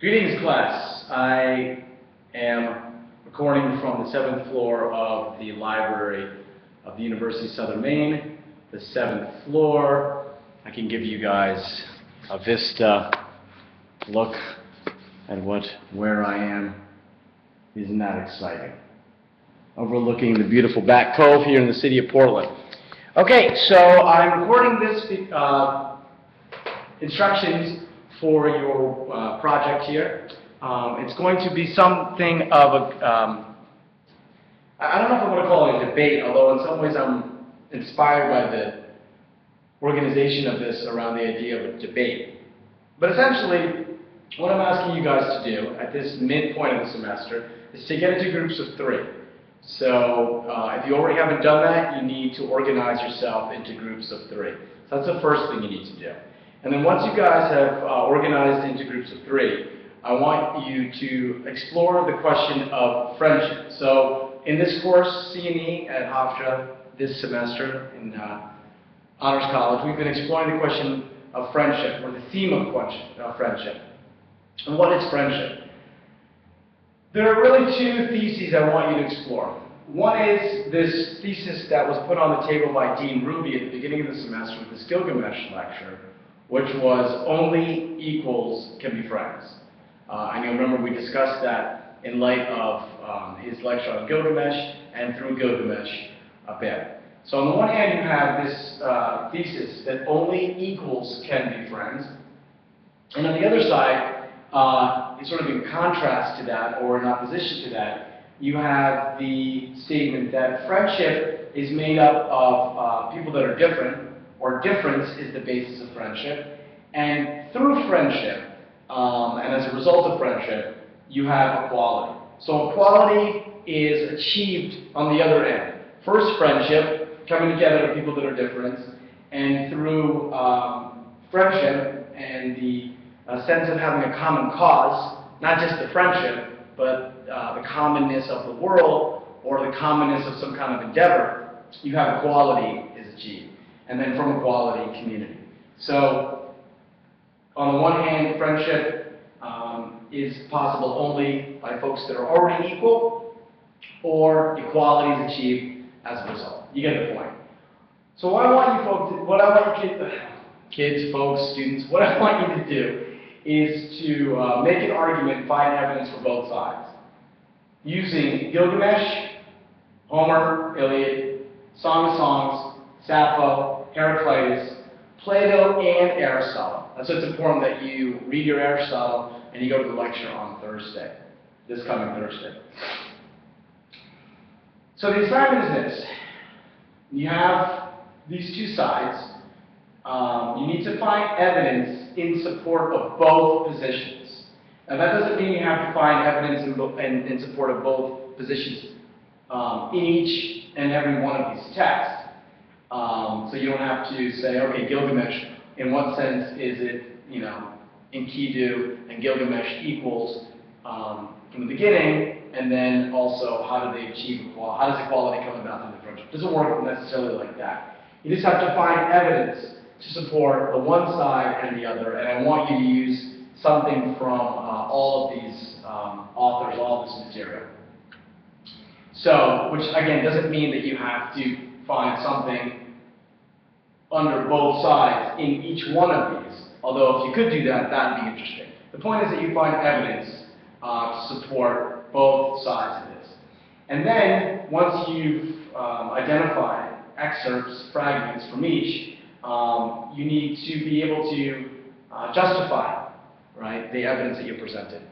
Greetings, class. I am recording from the 7th floor of the library of the University of Southern Maine, the 7th floor. I can give you guys a vista look at where I am. Isn't that exciting? Overlooking the beautiful back cove here in the city of Portland. Okay, so I'm recording this instructions for your project here. It's going to be something of a, I don't know if I want to call it a debate, although in some ways I'm inspired by the organization of this around the idea of a debate. But essentially, what I'm asking you guys to do at this midpoint of the semester is to get into groups of 3. So if you already haven't done that, you need to organize yourself into groups of 3. So that's the first thing you need to do. And then once you guys have organized into groups of 3, I want you to explore the question of friendship. So in this course, C&E at HUHC this semester in Honors College, we've been exploring the question of friendship, or the theme of friendship. And what is friendship? There are really 2 theses I want you to explore. One is this thesis that was put on the table by Dean Ruby at the beginning of the semester with this Gilgamesh lecture, which was only equals can be friends. And you'll remember we discussed that in light of his lecture on Gilgamesh and through Gilgamesh a bit. So on the one hand, you have this thesis that only equals can be friends. And on the other side, sort of in contrast to that, or in opposition to that, you have the statement that friendship is made up of people that are different, or difference is the basis of friendship, and through friendship, and as a result of friendship, you have equality. So equality is achieved on the other end. First, friendship, coming together of people that are different, and through friendship and the sense of having a common cause, not just the friendship, but the commonness of the world, or the commonness of some kind of endeavor, you have equality is achieved. And then from equality, community. So, on the one hand, friendship is possible only by folks that are already equal, or equality is achieved as a result. You get the point. So what I want you folks, kids, folks, students, what I want you to do is to make an argument, find evidence for both sides. Using Gilgamesh, Homer, Iliad, Song of Songs, Sappho, Heraclitus, Plato, and Aristotle. That's why it's important that you read your Aristotle and you go to the lecture on Thursday, this coming Thursday. So the assignment is this. You have these 2 sides. You need to find evidence in support of both positions. Now that doesn't mean you have to find evidence in support of both positions in each and every one of these texts. So you don't have to say, okay, Gilgamesh, in what sense is it, Enkidu and Gilgamesh equals from the beginning, and then also how do they achieve equality? How does equality come about through the friendship? It doesn't work necessarily like that. You just have to find evidence to support the one side and the other, and I want you to use something from all of these authors, all of this material. So, which again doesn't mean that you have to find something under both sides in each one of these, although if you could do that, that would be interesting. The point is that you find evidence to support both sides of this. And then, once you've identified excerpts, fragments from each, you need to be able to justify, right, the evidence that you presented.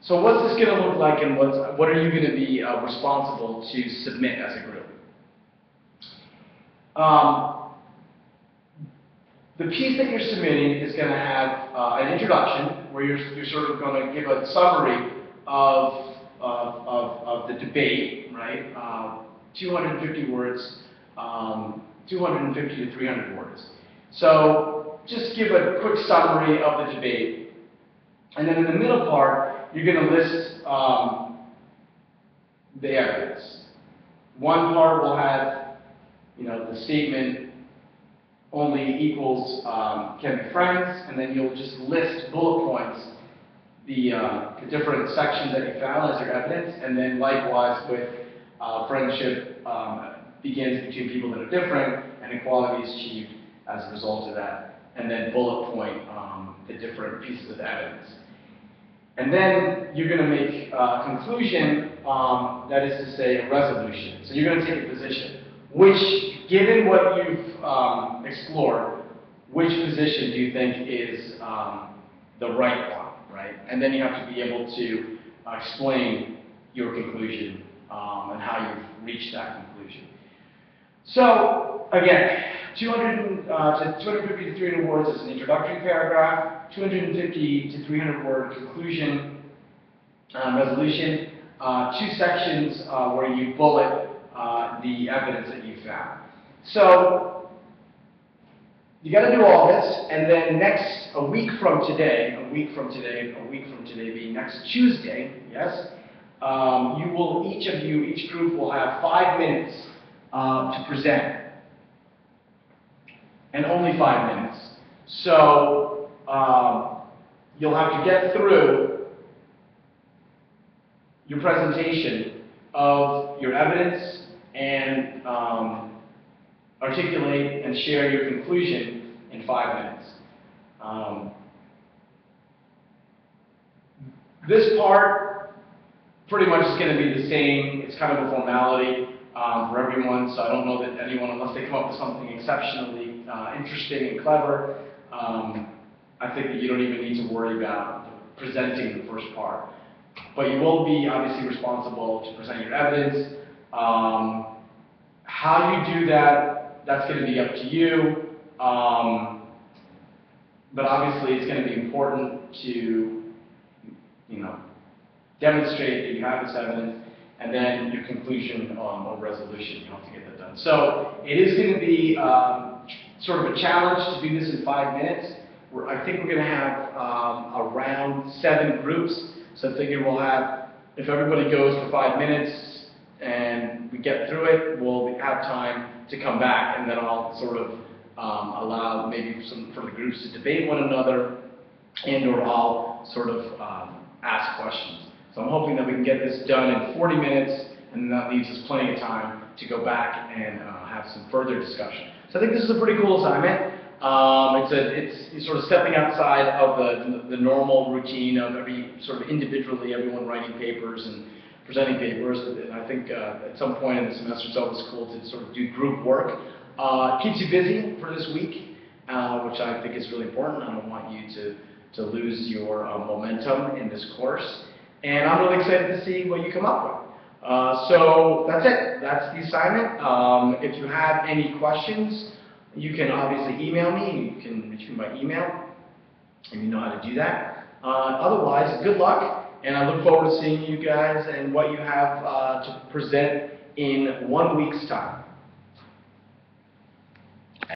So what's this going to look like, and what are you going to be responsible to submit as a group? The piece that you're submitting is going to have an introduction, where you're sort of going to give a summary of the debate, right? 250 words, 250 to 300 words. So just give a quick summary of the debate. And then in the middle part, you're going to list the evidence. One part will have, the statement only equals can be friends, and then you'll just list bullet points the different sections that you found as your evidence, and then likewise with friendship begins between people that are different, and equality is achieved as a result of that, and then bullet point the different pieces of evidence. And then you're going to make a conclusion, that is to say a resolution. So you're going to take a position, which, given what you've explored, which position do you think is the right one, right? And then you have to be able to explain your conclusion and how you've reached that conclusion. So, again, 250 to 300 words is an introductory paragraph, 250 to 300 word conclusion, resolution, two sections where you bullet the evidence that you found. So, you got to do all this, and then a week from today being next Tuesday, yes, each group will have 5 minutes to present. And only 5 minutes. So you'll have to get through your presentation of your evidence and articulate and share your conclusion in 5 minutes. This part pretty much is going to be the same. It's kind of a formality for everyone, so I don't know that anyone, unless they come up with something exceptionally interesting and clever, I think that you don't even need to worry about presenting the first part. But you will be obviously responsible to present your evidence. How you do that, that's going to be up to you. But obviously it's going to be important to, demonstrate that you have this evidence, and then your conclusion or resolution, you have to get that done. So it is going to be sort of a challenge to do this in 5 minutes. I think we're going to have around 7 groups. So I figure we'll have, if everybody goes for 5 minutes and we get through it, we'll have time to come back, and then I'll sort of allow maybe for the groups to debate one another, and or I'll sort of ask questions. So I'm hoping that we can get this done in 40 minutes, and that leaves us plenty of time to go back and have some further discussion. So I think this is a pretty cool assignment. It's sort of stepping outside of the normal routine of everyone writing papers and presenting papers. And I think at some point in the semester it's always cool to sort of do group work. Keeps you busy for this week, which I think is really important. I don't want you to lose your momentum in this course. And I'm really excited to see what you come up with. So that's it. That's the assignment. If you have any questions, you can obviously email me. You can reach me by email, and you know how to do that. Otherwise, good luck, and I look forward to seeing you guys and what you have to present in 1 week's time.